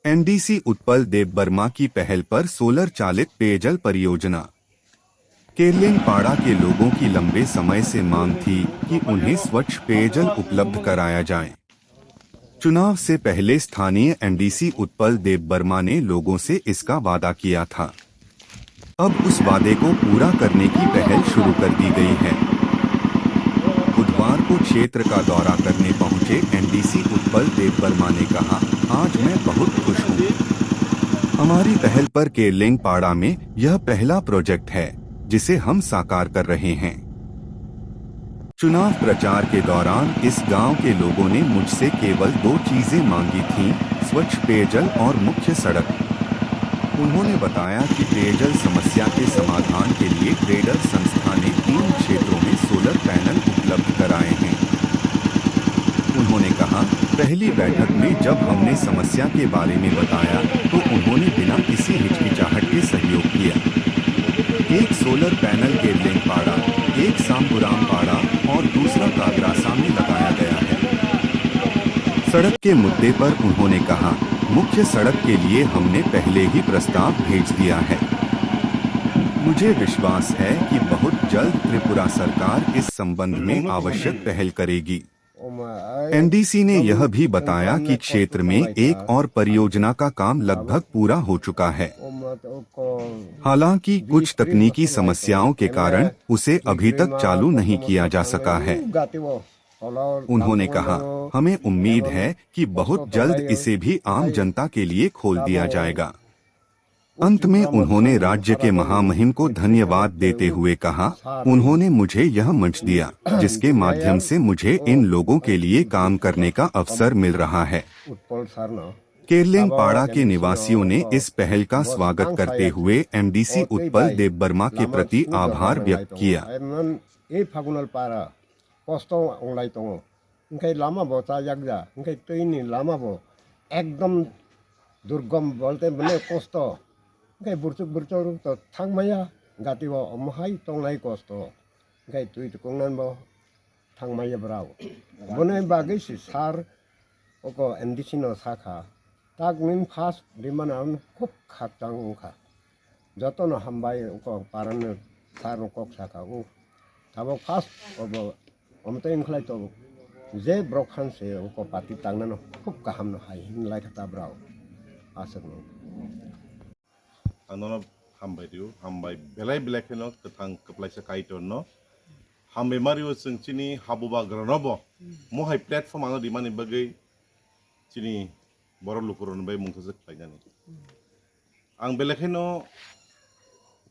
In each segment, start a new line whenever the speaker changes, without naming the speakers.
NDC Utpal Debbarma की पहल पर सोलर चालित पेयजल परियोजना। केरलिंगपाड़ा के लोगों की लंबे समय से मांग थी कि उन्हें स्वच्छ पेयजल उपलब्ध कराया जाए। चुनाव से पहले स्थानीय एनडीसी उत्पल देवबर्मा ने लोगों से इसका वादा किया था। अब उस वादे को पूरा करने की पहल शुरू कर दी गई है। बुधवार को क्षेत्र का दौरा करने पहुंचे एनडीसी उत्पल देवबर्मा ने कहा, आज मैं बहुत खुश हूं। हमारी पहल पर केरलिंगपाड़ा में यह पहला प्रोजेक्ट है जिसे हम साकार कर रहे हैं। चुनाव प्रचार के दौरान इस गांव के लोगों ने मुझसे केवल 2 चीजें मांगी थीं, स्वच्छ पेयजल और मुख्य सड़क। उन्होंने बताया कि पेयजल समस्या के समाधान के लिए ग्रेडर संस्था ने 3 क्षेत्रों में सोलर पैनल उपलब्ध कराए हैं। उन्होंने कहा, पहली बैठक में जब हमने समस्या के बारे में बताया तो उन्होंने बिना किसी हिचकिचाहट के सहयोग किया। एक सोलर पैनल केरलिंगपाड़ा, एक सांबुरामपाड़ा और दूसरा कागरासा में लगाया गया है। सड़क के मुद्दे पर उन्होंने कहा, मुख्य सड़क के लिए हमने पहले ही प्रस्ताव भेज दिया है। मुझे विश्वास है कि बहुत जल्द त्रिपुरा सरकार इस संबंध में आवश्यक पहल करेगी। एनडीसी ने यह भी बताया कि क्षेत्र में एक और परियोजना का काम लगभग पूरा हो चुका है। हालांकि कुछ तकनीकी समस्याओं के कारण उसे अभी तक चालू नहीं किया जा सका है। उन्होंने कहा, हमें उम्मीद है कि बहुत जल्द इसे भी आम जनता के लिए खोल दिया जाएगा। अंत में उन्होंने राज्य के महामहिम को धन्यवाद देते हुए कहा, उन्होंने मुझे यह मंच दिया जिसके माध्यम से मुझे इन लोगों के लिए काम करने का अवसर मिल रहा है। केरलिंगपाड़ा के निवासियों ने इस पहल का स्वागत करते हुए एमडीसी उत्पल देवबर्मा के प्रति आभार व्यक्त किया।
दुर्गम बोलते बने कोस्तो ngay burcuk to thangmaya gatiwa omhai tonglai kosto ngay tui to kongnan bo thangmaya brau bonai bagi si sar oko MDC no sakha tak nin fast dimanan khop khaktang kha joto no hambai oko paran sar kok sakha u tabo fast obo omtain khlai to je brokhan se oko pati tangna no khop kaham no hai lai khata brau asek no
Anono hambai diu hambai belai belai keno ketang keplaisa kaiton no hambai mario sing chini habuba granobo mo hai platform ano di mani bagai chini boro lukuron bai mungthasek painani ang belai keno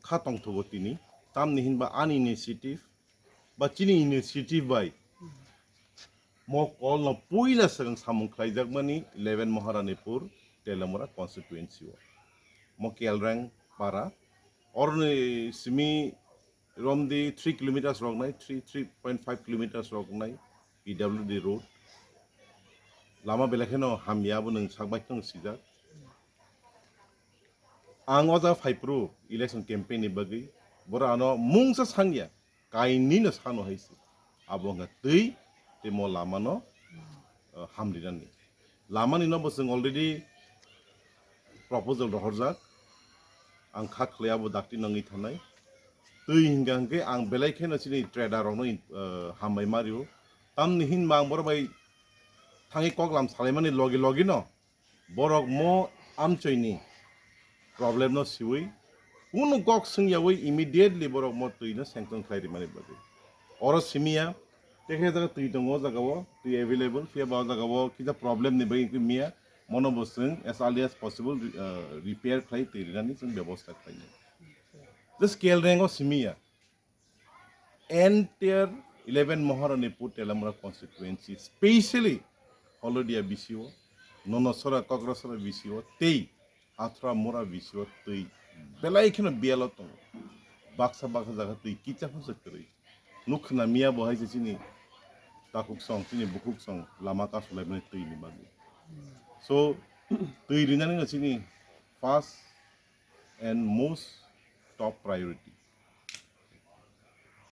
khatong thobo tini tam nihin ba an initiative ba chini initiative bai mo kol no puila sang samung khlaijak mani 11 Maharanipur Telamura constituency mo Keelrang para or simi romdi 3 kilometers rog nai 3.5 kilometers rog nai PWD road lama belakheno hamya bo nang sakbai tong sija ang oja phaipru election campaign ni bagi bora ano mungsa sangya kaini no sano haisi abonga tei te mo lama no hamdirani lama ni no boseng already proposal rohorjak ang khat khlayabo dakti nangi thanai tui hingangke ang belai kheno chini trader rok no hambai mario tam nihin mang bor bai thangi koklam saleimani logi logi no borok mo amchoini problem no siwi unu kok singyawi immediately borok mo tui no sanction khlairi mani bagi oro simia tekhe jaga tui tongo jagawo tui available fia ba jagawo kita problem ni bagi mia monobosing as early as possible repair khai tirinani sing byabostha khai the scale rank of simia entire 11 Maharanipur Telamura constituency especially Holodia BCO Nonosora Kograsora BCO tei Atra Mora BCO tei belai khino bialo tong baksa jaga tei kicha hu sakri nukhna mia bo hai chini takuk song chini bukuk song lama ka sulai mani tei ni bagi so tui rinani chini first and most top priority